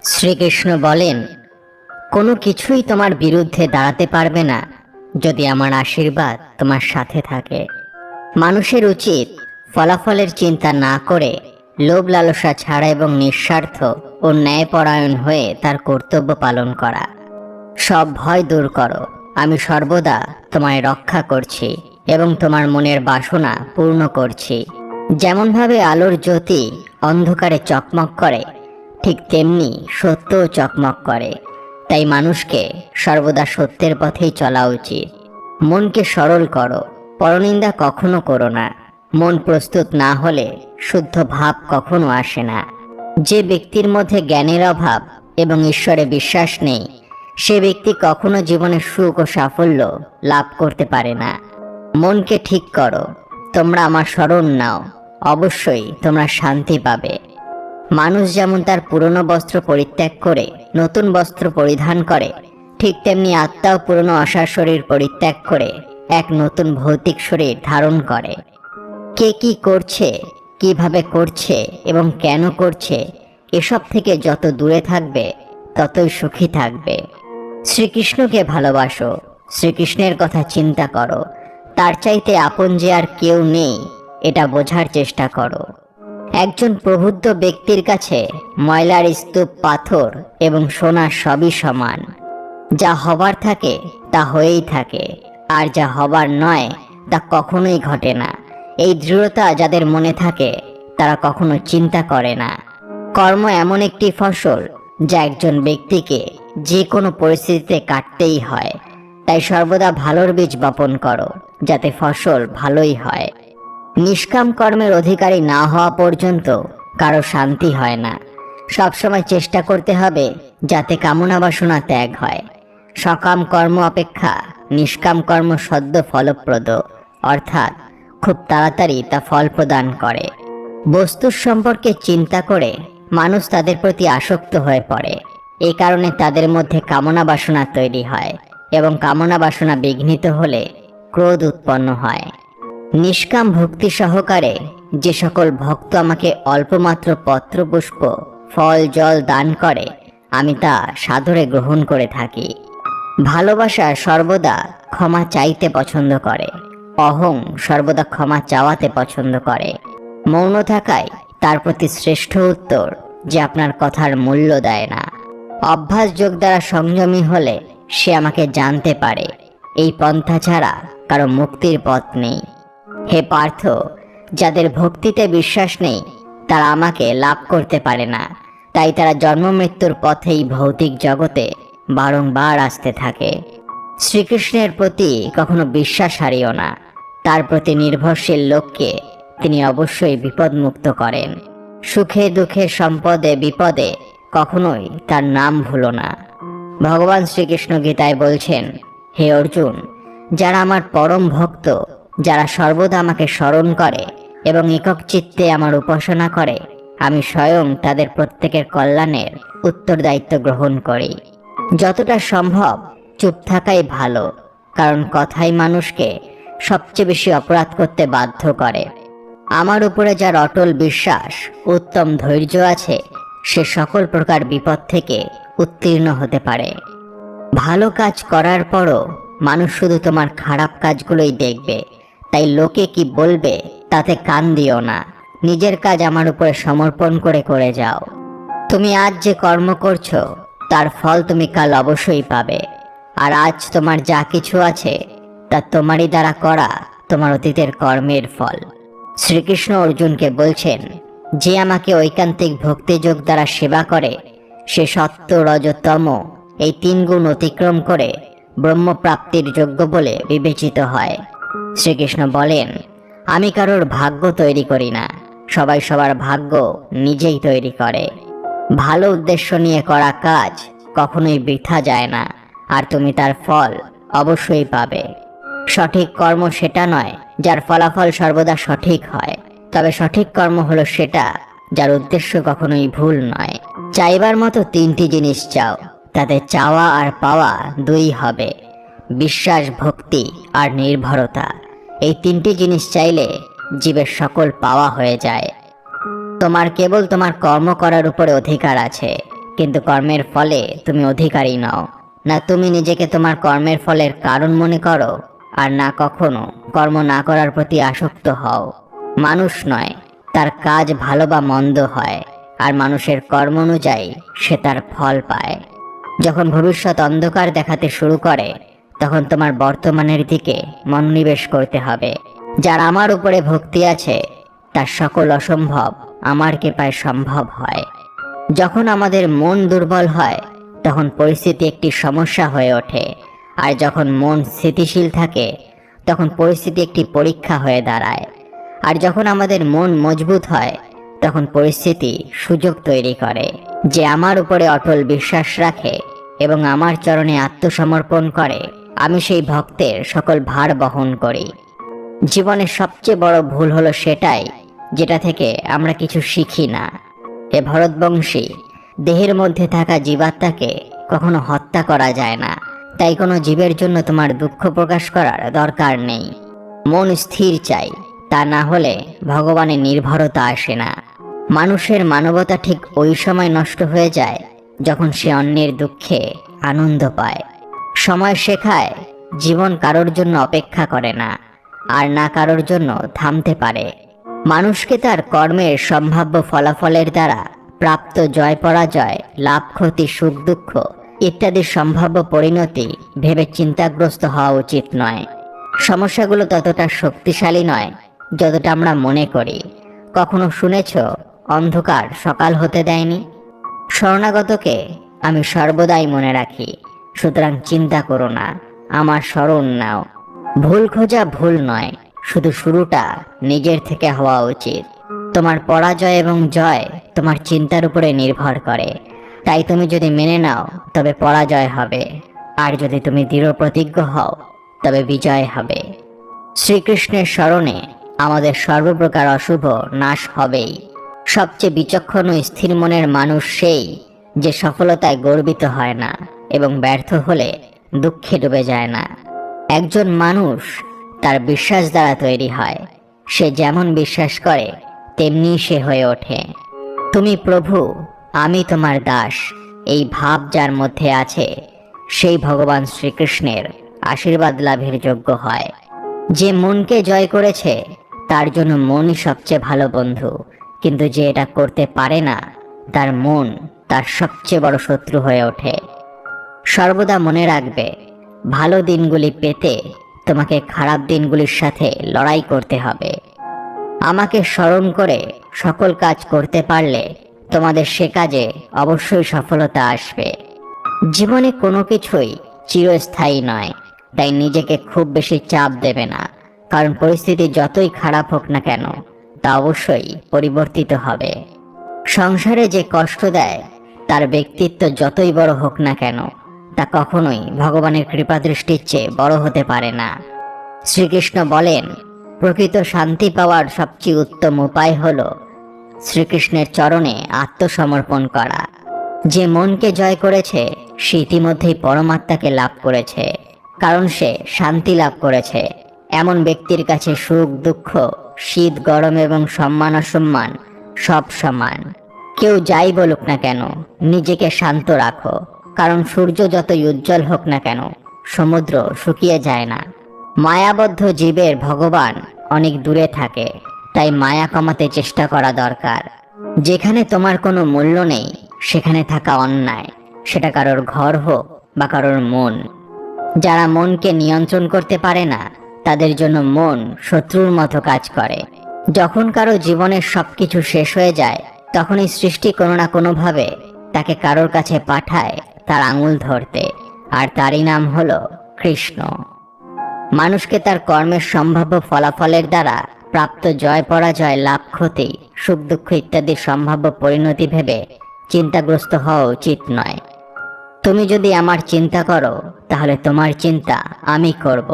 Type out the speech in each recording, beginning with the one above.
শ্রীকৃষ্ণ বলেন, কোনো কিছুই তোমার বিরুদ্ধে দাঁড়াতে পারবে না যদি আমার আশীর্বাদ তোমার সাথে থাকে। মানুষের উচিত ফলাফলের চিন্তা না করে লোভ লালসা ছাড়া এবং নিঃস্বার্থ ও ন্যায়পরায়ণ হয়ে তার কর্তব্য পালন করা। সব ভয় দূর করো, আমি সর্বদা তোমায় রক্ষা করছি এবং তোমার মনের বাসনা পূর্ণ করছি। যেমনভাবে আলোর জ্যোতি অন্ধকারে চকমক করে, ঠিক তেমনি সত্যও চকমক করে। তাই মানুষকে সর্বদা সত্যের পথেই চলা উচিত। মনকে সরল করো, পরনিন্দা কখনো করো না। মন প্রস্তুত না হলে শুদ্ধ ভাব কখনো আসে না। যে ব্যক্তির মধ্যে জ্ঞানের অভাব এবং ঈশ্বরে বিশ্বাস নেই, সে ব্যক্তি কখনো জীবনে সুখ ও সাফল্য লাভ করতে পারে না। মনকে ঠিক করো, তোমরা আমার শরণ নাও, অবশ্যই তোমরা শান্তি পাবে। মানুষ যেমন তার পুরনো বস্ত্র পরিত্যাগ করে নতুন বস্ত্র পরিধান করে, ঠিক তেমনি আত্মাও পুরনো অসার শরীর পরিত্যাগ করে এক নতুন ভৌতিক শরীর ধারণ করে। কে কি করছে, কিভাবে করছে এবং কেন করছে, এসব থেকে যত দূরে থাকবে ততই সুখী থাকবে। শ্রীকৃষ্ণকে ভালোবাসো, শ্রীকৃষ্ণের কথা চিন্তা করো। তার চাইতে আপন যে আর কেউ নেই, এটা বোঝার চেষ্টা করো। একজন প্রবুদ্ধ ব্যক্তির কাছে ময়লার স্তূপ, পাথর এবং সোনা সবই সমান। যা হবার থাকে তা হয়েই থাকে, আর যা হবার নয় তা কখনোই ঘটে না। এই দৃঢ়তা যাদের মনে থাকে তারা কখনো চিন্তা করে না। কর্ম এমন একটি ফসল যা একজন ব্যক্তিকে যে কোনো পরিস্থিতিতে কাটতেই হয়। তাই সর্বদা ভালোর বীজ বপন করো, যাতে ফসল ভালোই হয়। নিষ্কাম কর্মের অধিকারী না হওয়া পর্যন্ত কারো শান্তি হয় না। সবসময় চেষ্টা করতে হবে যাতে কামনা বাসনা ত্যাগ হয়। সকাম কর্ম অপেক্ষা নিষ্কাম কর্ম সদ্য ফলপ্রদ, অর্থাৎ খুব তাড়াতাড়ি তা ফল প্রদান করে। বস্তুর সম্পর্কে চিন্তা করে মানুষ তাদের প্রতি আসক্ত হয়ে পড়ে। এই কারণে তাদের মধ্যে কামনা বাসনা তৈরি হয় এবং কামনা বাসনা বিঘ্নিত হলে ক্রোধ উৎপন্ন হয়। নিষ্কাম ভক্তি সহকারে যে সকল ভক্ত আমাকে অল্পমাত্র পত্র পুষ্প, ফল, জল দান করে, আমি তা সাদরে গ্রহণ করে থাকি। ভালোবাসা সর্বদা ক্ষমা চাইতে পছন্দ করে, অহং সর্বদা ক্ষমা চাওয়াতে পছন্দ করে। মৌন থাকায় তার প্রতি শ্রেষ্ঠ উত্তর যে আপনার কথার মূল্য দেয় না। অভ্যাস যোগ দ্বারা সংযমী হলে সে আমাকে জানতে পারে। এই পন্থা ছাড়া কারো মুক্তির পথ নেই। হে পার্থ, যাদের ভক্তিতে বিশ্বাস নেই তারা আমাকে লাভ করতে পারে না। তাই তারা জন্ম মৃত্যুর পথেই ভৌতিক জগতে বারংবার আসতে থাকে। শ্রীকৃষ্ণের প্রতি কখনো বিশ্বাস হারিও না। তার প্রতি নির্ভরশীল লোককে তিনি অবশ্যই বিপদমুক্ত করেন। সুখে দুঃখে সম্পদে বিপদে কখনোই তার নাম ভুলো না। ভগবান শ্রীকৃষ্ণ গীতায় বলছেন, হে অর্জুন, যারা আমার পরম ভক্ত, যারা সর্বদা আমাকে স্মরণ করে এবং একক চিত্তে আমার উপাসনা করে, আমি স্বয়ং তাদের প্রত্যেকের কল্যাণের উত্তরদায়িত্ব গ্রহণ করি। যতটা সম্ভব চুপ থাকাই ভালো, কারণ কথাই মানুষকে সবচেয়ে বেশি অপরাধ করতে বাধ্য করে। আমার উপরে যার অটল বিশ্বাস, উত্তম ধৈর্য আছে, সে সকল প্রকার বিপদ থেকে উত্তীর্ণ হতে পারে। ভালো কাজ করার পরও মানুষ শুধু তোমার খারাপ কাজগুলোই দেখবে। তাই লোকে কি বলবে তাতে কান দিও না। নিজের কাজ আমার উপরে সমর্পণ করে করে যাও। তুমি আজ যে কর্ম করছো তার ফল তুমি কাল অবশ্যই পাবে। আর আজ তোমার যা কিছু আছে তা তোমারই দ্বারা করা তোমার অতীতের কর্মের ফল। শ্রীকৃষ্ণ অর্জুনকে বলছেন, যে আমাকে ঐকান্তিক ভক্তিযোগ দ্বারা সেবা করে সে সত্য, রজ, তম এই 3 গুণ অতিক্রম করে ব্রহ্মপ্রাপ্তির যোগ্য বলে বিবেচিত হয়। শ্রীকৃষ্ণ বলেন, আমি কারোর ভাগ্য তৈরি করি না, সবাই সবার ভাগ্য নিজেই তৈরি করে। ভালো উদ্দেশ্য নিয়ে করা কাজ কখনোই বৃথা যায় না, আর তুমি তার ফল অবশ্যই পাবে। সঠিক কর্ম সেটা নয় যার ফলাফল সর্বদা সঠিক হয়, তবে সঠিক কর্ম হলো সেটা যার উদ্দেশ্য কখনোই ভুল নয়। চাইবার মতো 3টি জিনিস চাও, তাতে চাওয়া আর পাওয়া 2 হবে। বিশ্বাস, ভক্তি আর নির্ভরতা। এই 3টি জিনিস চাইলে জীবের সকল পাওয়া হয়ে যায়। তোমার কেবল তোমার কর্ম করার উপরে অধিকার আছে, কিন্তু কর্মের ফলে তুমি অধিকারী নও। না তুমি নিজেকে তোমার কর্মের ফলের কারণ মনে করো, আর না কখনো কর্ম না করার প্রতি আসক্ত হও। মানুষ নয়, তার কাজ ভালো বা মন্দ হয়, আর মানুষের কর্ম অনুযায়ী সে তার ফল পায়। যখন ভবিষ্যৎ অন্ধকার দেখাতে শুরু করে, তখন তোমার বর্তমানের দিকে মনোনিবেশ করতে হবে। যার আমার উপরে ভক্তি আছে, তার সকল অসম্ভব আমার কৃপায় সম্ভব হয়। যখন আমাদের মন দুর্বল হয়, তখন পরিস্থিতি একটি সমস্যা হয়ে ওঠে, আর যখন মন স্থিতিশীল থাকে, তখন পরিস্থিতি একটি পরীক্ষা হয়ে দাঁড়ায়। আর যখন আমাদের মন মজবুত হয়, তখন পরিস্থিতি সুযোগ তৈরি করে। যে আমার উপরে অটল বিশ্বাস রাখে এবং আমার চরণে আত্মসমর্পণ করে, আমি সেই ভক্তের সকল ভার বহন করি। জীবনের সবচেয়ে বড় ভুল হলো সেটাই, যেটা থেকে আমরা কিছু শিখি না। হে ভরতবংশী, দেহের মধ্যে থাকা জীবাত্মাকে কখনো হত্যা করা যায় না, তাই কোনো জীবের জন্য তোমার দুঃখ প্রকাশ করার দরকার নেই। মন স্থির চাই, তা না হলে ভগবানের নির্ভরতা আসে না। মানুষের মানবতা ঠিক ওই সময় নষ্ট হয়ে যায় যখন সে অন্যের দুঃখে আনন্দ পায়। সময় শেখায় জীবন কারোর জন্য অপেক্ষা করে না, আর না কারোর জন্য থামতে পারে। মানুষকে তার কর্মের সম্ভাব্য ফলাফলের দ্বারা প্রাপ্ত জয় পরাজয়, লাভ ক্ষতি, সুখ দুঃখ ইত্যাদি সম্ভাব্য পরিণতি ভেবে চিন্তাগ্রস্ত হওয়া উচিত নয়। সমস্যাগুলো ততটা শক্তিশালী নয় যতটা আমরা মনে করি। কখনো শুনেছ অন্ধকার সকাল হতে দেয়নি? শরণাগতকে আমি সর্বদাই মনে রাখি, সুতরাং চিন্তা করো না, আমার শরণ নাও। ভুল খোঁজা ভুল নয়, শুধু শুরুটা নিজের থেকে হওয়া উচিত। তোমার পরাজয় এবং জয় তোমার চিন্তার উপরে নির্ভর করে। তাই তুমি যদি মেনে নাও, তবে পরাজয় হবে, আর যদি তুমি দৃঢ় প্রতিজ্ঞ হও, তবে বিজয় হবে। শ্রীকৃষ্ণের স্মরণে আমাদের সর্বপ্রকার অশুভ নাশ হবেই। সবচেয়ে বিচক্ষণ ও স্থির মনের মানুষ সেই, যে সফলতায় গর্বিত হয় না এবং ব্যর্থ হলে দুঃখে ডুবে যায় না। একজন মানুষ তার বিশ্বাস দ্বারা তৈরি হয়। সে যেমন বিশ্বাস করে তেমনি সে হয়ে ওঠে। তুমি প্রভু, আমি তোমার দাস, এই ভাব যার মধ্যে আছে, সেই ভগবান শ্রীকৃষ্ণের আশীর্বাদ লাভের যোগ্য হয়। যে মনকে জয় করেছে, তার জন্য মনই সবচেয়ে ভালো বন্ধু। কিন্তু যে এটা করতে পারে না, তার মন তার সবচেয়ে বড় শত্রু হয়ে ওঠে। সর্বদা মনে রাখবে, ভালো দিনগুলি পেতে তোমাকে খারাপ দিনগুলির সাথে লড়াই করতে হবে। আমাকে স্মরণ করে সকল কাজ করতে পারলে তোমাদের সে কাজে অবশ্যই সফলতা আসবে। জীবনে কোনো কিছুই চিরস্থায়ী নয়, তাই নিজেকে খুব বেশি চাপ দেবে না, কারণ পরিস্থিতি যতই খারাপ হোক না কেন, তা অবশ্যই পরিবর্তিত হবে। সংসারে যে কষ্ট দেয়, তার ব্যক্তিত্ব যতই বড় হোক না কেন, তা কখনোই ভগবানের কৃপা দৃষ্টির চেয়ে বড় হতে পারে না। শ্রীকৃষ্ণ বলেন, প্রকৃত শান্তি পাওয়ার সবচেয়ে উত্তম উপায় হল শ্রীকৃষ্ণের চরণে আত্মসমর্পণ করা। যে মনকে জয় করেছে, সে ইতিমধ্যেই পরমাত্মাকে লাভ করেছে, কারণ সে শান্তি লাভ করেছে। এমন ব্যক্তির কাছে সুখ দুঃখ, শীত গরম এবং সম্মান অসম্মান সব সমান। কেউ যাই বলুক না কেন, নিজেকে শান্ত রাখো, কারণ সূর্য যতই উজ্জ্বল হোক না কেন, সমুদ্র শুকিয়ে যায় না। মায়াবদ্ধ জীবের ভগবান অনেক দূরে থাকে, তাই মায়া কমাতে চেষ্টা করা দরকার। যেখানে তোমার কোনো মূল্য নেই, সেখানে থাকা অন্যায়, সেটা কারোর ঘর হোক বা কারোর মন। যারা মনকে নিয়ন্ত্রণ করতে পারে না, তাদের জন্য মন শত্রুর মতো কাজ করে। যখন কারো জীবনের সবকিছু শেষ হয়ে যায়, তখনই সৃষ্টি কোনো না কোনোভাবে তাকে কারোর কাছে পাঠায় তার আঙুল ধরতে, আর তারই নাম হলো কৃষ্ণ। মানুষকে তার কর্মের সম্ভাব্য ফলাফলের দ্বারা প্রাপ্ত জয় পরাজয়, লাভ ক্ষতি, সুখ দুঃখ ইত্যাদি সম্ভাব্য পরিণতি ভেবে চিন্তাগ্রস্ত হওয়া উচিত নয়। তুমি যদি আমার চিন্তা করো, তাহলে তোমার চিন্তা আমি করব।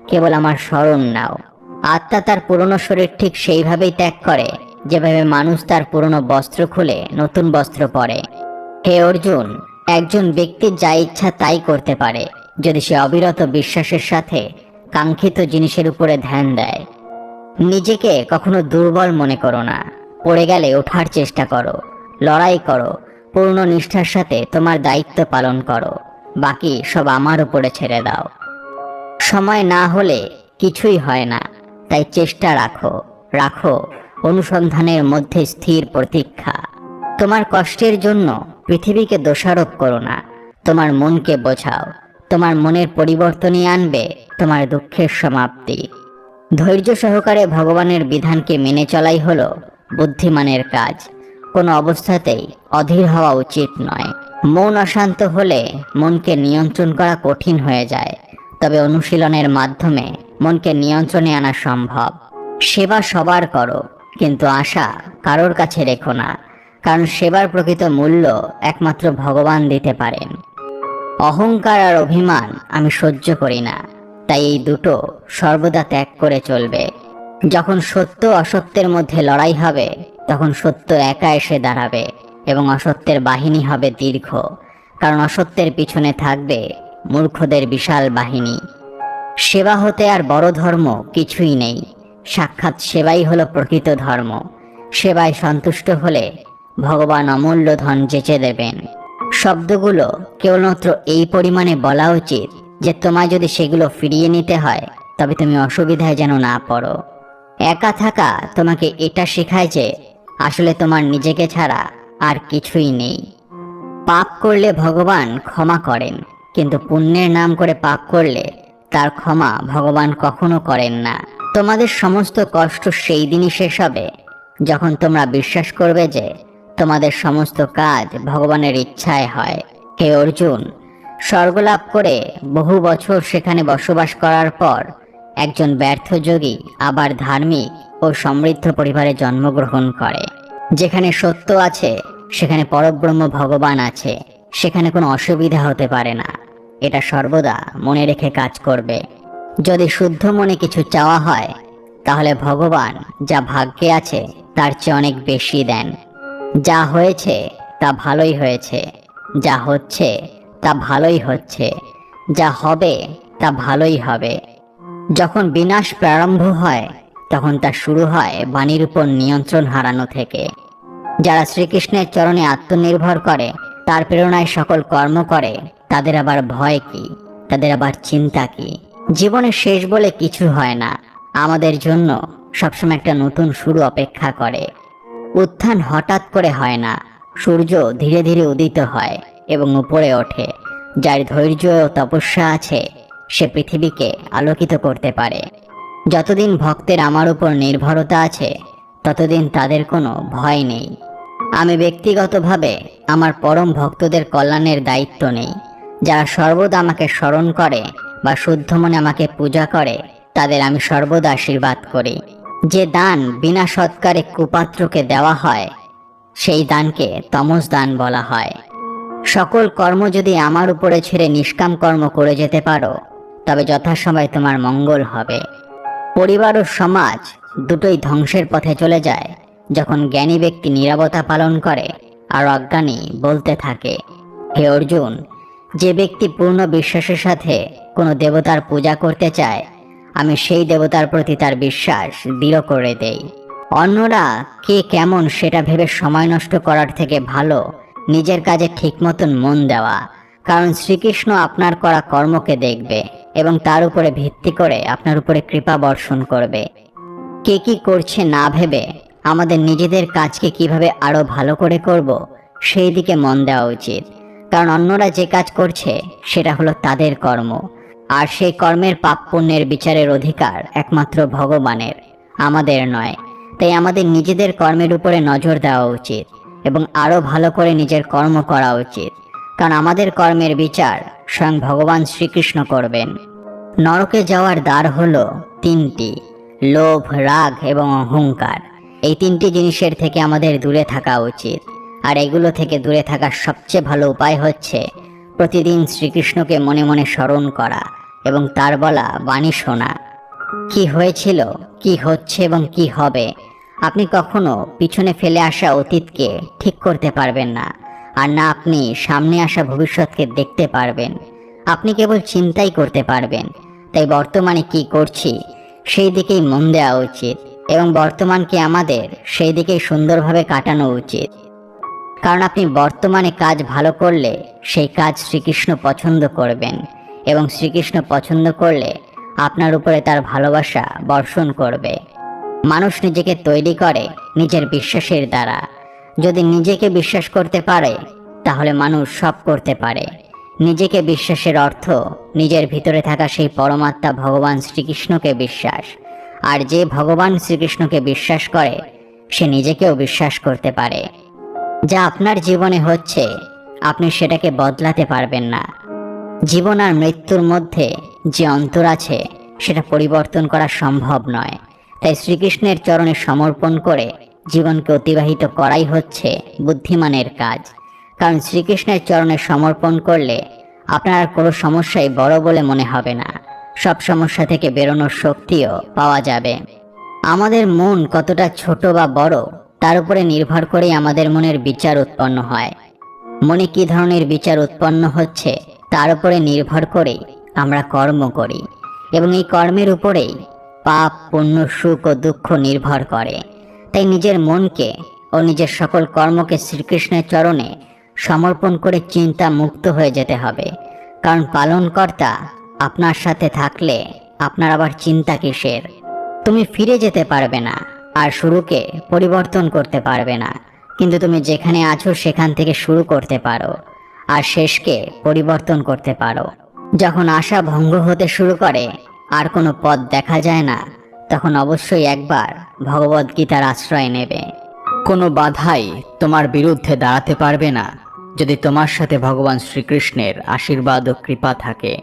কেবল আমার স্মরণ নাও। আত্মা তার পুরনো শরীর ঠিক সেইভাবেই ত্যাগ করে, যেভাবে মানুষ তার পুরনো বস্ত্র খুলে নতুন বস্ত্র পরে। হে অর্জুন, একজন ব্যক্তি যা ইচ্ছা তাই করতে পারে, যদি সে অবিরত বিশ্বাসের সাথে কাঙ্ক্ষিত জিনিসের উপরে ধ্যান দেয়। নিজেকে কখনো দুর্বল মনে করো না। পড়ে গেলে ওঠার চেষ্টা করো, লড়াই করো, পূর্ণ নিষ্ঠার সাথে তোমার দায়িত্ব পালন করো, বাকি সব আমার উপরে ছেড়ে দাও। সময় না হলে কিছুই হয় না, তাই চেষ্টা রাখো, রাখো অনুসন্ধানের মধ্যে স্থির প্রতীক্ষা। তোমার কষ্টের জন্য পৃথিবীকে দোষারোপ করো না, তোমার মনকে বোঝাও। তোমার মনের পরিবর্তনই আনবে তোমার দুঃখের সমাপ্তি। ধৈর্য সহকারে ভগবানের বিধানকে মেনে চলাই হলো বুদ্ধিমানের কাজ। কোনো অবস্থাতেই অধীর হওয়া উচিত নয়। মন অশান্ত হলে মনকে নিয়ন্ত্রণ করা কঠিন হয়ে যায়, তবে অনুশীলনের মাধ্যমে মনকে নিয়ন্ত্রণে আনা সম্ভব। সেবা সবার করো, কিন্তু আশা কারোর কাছে রেখো না, কারণ সেবার প্রকৃত মূল্য একমাত্র ভগবান দিতে পারেন। অহংকার আর অভিমান আমি সহ্য করি না, তাই এই দুটো সর্বদা ত্যাগ করে চলবে। যখন সত্য অসত্যের মধ্যে লড়াই হবে, তখন সত্য একা এসে দাঁড়াবে এবং অসত্যের বাহিনী হবে দীর্ঘ, কারণ অসত্যের পিছনে থাকবে মূর্খদের বিশাল বাহিনী। সেবা হতে আর বড় ধর্ম কিছুই নেই, সাক্ষাৎ সেবাই হলো প্রকৃত ধর্ম। সেবায় সন্তুষ্ট হলে ভগবান অমূল্য ধন যেচে দেবেন। শব্দগুলো কেবলমাত্র এই পরিমাণে বলা উচিত যে তোমায় যদি সেগুলো ফিরিয়ে নিতে হয়, তবে তুমি অসুবিধায় যেন না পড়ো। একা থাকা তোমাকে এটা শেখায় যে আসলে তোমার নিজেকে ছাড়া আর কিছুই নেই। পাপ করলে ভগবান ক্ষমা করেন, কিন্তু পুণ্যের নাম করে পাপ করলে তার ক্ষমা ভগবান কখনো করেন না। তোমাদের সমস্ত কষ্ট সেই দিনই শেষ হবে যখন তোমরা বিশ্বাস করবে যে তোমাদের সমস্ত কাজ ভগবানের ইচ্ছায় হয়। হে অর্জুন, স্বর্গলাভ করে বহু বছর সেখানে বসবাস করার পর একজন ব্যর্থ যোগী আবার ধার্মিক ও সমৃদ্ধ পরিবারে জন্মগ্রহণ করে। যেখানে সত্য আছে সেখানে পরব্রহ্ম ভগবান আছে, সেখানে কোনো অসুবিধা হতে পারে না। এটা সর্বদা মনে রেখে কাজ করবে। যদি শুদ্ধ মনে কিছু চাওয়া হয়, তাহলে ভগবান যা ভাগ্যে আছে তার চেয়ে অনেক বেশি দেন। যা হয়েছে তা ভালোই হয়েছে, যা হচ্ছে তা ভালোই হচ্ছে, যা হবে তা ভালোই হবে। যখন বিনাশ প্রারম্ভ হয়, তখন তা শুরু হয় বাণীর উপর নিয়ন্ত্রণ হারানো থেকে। যারা শ্রীকৃষ্ণের চরণে আত্মনির্ভর করে, তার প্রেরণায় সকল কর্ম করে, তাদের আবার ভয় কি, তাদের আবার চিন্তা কি? জীবনের শেষ বলে কিছু হয় না, আমাদের জন্য সবসময় একটা নতুন শুরু অপেক্ষা করে। উত্থান হঠাৎ করে হয় না, সূর্য ধীরে ধীরে উদিত হয় এবং উপরে ওঠে। যার ধৈর্য ও তপস্যা আছে, সে পৃথিবীকে আলোকিত করতে পারে। যতদিন ভক্তের আমার উপর নির্ভরতা আছে, ততদিন তাদের কোনো ভয় নেই। আমি ব্যক্তিগতভাবে আমার পরম ভক্তদের কল্যাণের দায়িত্ব নেই। যারা সর্বদা আমাকে স্মরণ করে বা শুদ্ধ মনে আমাকে পূজা করে, তাদের আমি সর্বদা আশীর্বাদ করি। যে দান বিনা সৎকারে কুপাত্রকে দেওয়া হয়, সেই দানকে তমস দান বলা হয়। সকল কর্ম যদি আমার উপরে ছেড়ে নিষ্কাম কর্ম করে যেতে পারো, তবে যথাসময়ে তোমার মঙ্গল হবে। পরিবার ও সমাজ দুটোই ধ্বংসের পথে চলে যায় যখন জ্ঞানী ব্যক্তি নীরবতা পালন করে আর অজ্ঞানী বলতে থাকে। হে অর্জুন, যে ব্যক্তি পূর্ণ বিশ্বাসের সাথে কোনো দেবতার পূজা করতে চায়, আমি সেই দেবতার প্রতি তার বিশ্বাস দৃঢ় করে দেই। অন্যরা কে কেমন সেটা ভেবে সময় নষ্ট করার থেকে ভালো নিজের কাজে ঠিক মতন মন দেওয়া। কারণ শ্রীকৃষ্ণ আপনার করা কর্মকে দেখবে এবং তার উপরে ভিত্তি করে আপনার উপরে কৃপা বর্ষণ করবে। কে কি করছে না ভেবে আমাদের নিজেদের কাজকে কিভাবে আরো ভালো করে করব, সেই দিকে মন দেওয়া উচিত। কারণ অন্যরা যে কাজ করছে সেটা হলো তাদের কর্ম, আর সেই কর্মের পাপ পুণ্যের বিচারের অধিকার একমাত্র ভগবানের, আমাদের নয়। তাই আমাদের নিজেদের কর্মের উপরে নজর দেওয়া উচিত এবং আরো ভালো করে নিজের কর্ম করা উচিত। কারণ আমাদের কর্মের বিচার স্বয়ং ভগবান শ্রীকৃষ্ণ করবেন। নরকে যাওয়ার দ্বার হলো তিনটি: লোভ, রাগ এবং অহংকার। এই তিনটি জিনিসের থেকে আমাদের দূরে থাকা উচিত। আর এগুলো থেকে দূরে থাকার সবচেয়ে ভালো উপায় হচ্ছে প্রতিদিন শ্রীকৃষ্ণকে মনে মনে স্মরণ করা এবং তার বলা বাণী শোনা। কি হয়েছিল, কি হচ্ছে এবং কি হবে, আপনি কখনো পিছনে ফেলে আসা অতীতকে ঠিক করতে পারবেন না, আর না আপনি সামনে আসা ভবিষ্যৎকে দেখতে পারবেন। আপনি কেবল চিন্তাই করতে পারবেন। তাই বর্তমানে কি করছি সেই দিকেই মন দেওয়া উচিত এবং বর্তমানকে আমাদের সেই দিকেই সুন্দরভাবে কাটানো উচিত। কারণ আপনি বর্তমানে কাজ ভালো করলে সেই কাজ শ্রীকৃষ্ণ পছন্দ করবেন, এবং শ্রীকৃষ্ণ পছন্দ করলে আপনার উপরে তার ভালোবাসা বর্ষণ করবে। মানুষ নিজেকে তৈরি করে নিজের বিশ্বাসের দ্বারা। যদি নিজেকে বিশ্বাস করতে পারে তাহলে মানুষ সব করতে পারে। নিজেকে বিশ্বাসের অর্থ নিজের ভিতরে থাকা সেই পরমাত্মা ভগবান শ্রীকৃষ্ণকে বিশ্বাস। আর যে ভগবান শ্রীকৃষ্ণকে বিশ্বাস করে সে নিজেকেও বিশ্বাস করতে পারে। যা আপনার জীবনে হচ্ছে আপনি সেটাকে বদলাতে পারবেন না। জীবন আর মৃত্যুর মধ্যে যে অন্তর আছে সেটা পরিবর্তন করা সম্ভব নয়। তাই শ্রীকৃষ্ণের চরণে সমর্পণ করে জীবনকে অতিবাহিত করাই হচ্ছে বুদ্ধিমানের কাজ। কারণ শ্রীকৃষ্ণের চরণে সমর্পণ করলে আপনার আর কোনো সমস্যাই বড় বলে মনে হবে না। সব সমস্যা থেকে বেরোনোর শক্তিও পাওয়া যাবে। আমাদের মন কতটা ছোট বা বড় তার উপরে নির্ভর করেই আমাদের মনের বিচার উৎপন্ন হয়। মনে কী ধরনের বিচার উৎপন্ন হচ্ছে তার উপরে নির্ভর করেই আমরা কর্ম করি, এবং এই কর্মের উপরেই পাপ পুণ্য সুখ ও দুঃখ নির্ভর করে। তাই নিজের মনকে ও নিজের সকল কর্মকে শ্রীকৃষ্ণের চরণে সমর্পণ করে চিন্তা মুক্ত হয়ে যেতে হবে। কারণ পালনকর্তা আপনার সাথে থাকলে আপনার আবার চিন্তা কিসের? তুমি ফিরে যেতে পারবে না আর শুরুকে পরিবর্তন করতে পারবে না, কিন্তু তুমি যেখানে আছো সেখান থেকে শুরু করতে পারো আর শেষকে পরিবর্তন করতে পারো। যখন আশা ভঙ্গ হতে শুরু করে আর কোনো পথ দেখা যায় না, তখন অবশ্যই একবার ভগবদ গীতার আশ্রয় নেবে। কোনো বাধাই তোমার বিরুদ্ধে দাঁড়াতে পারবে না যদি তোমার সাথে ভগবান শ্রীকৃষ্ণের আশীর্বাদ ও কৃপা থাকে।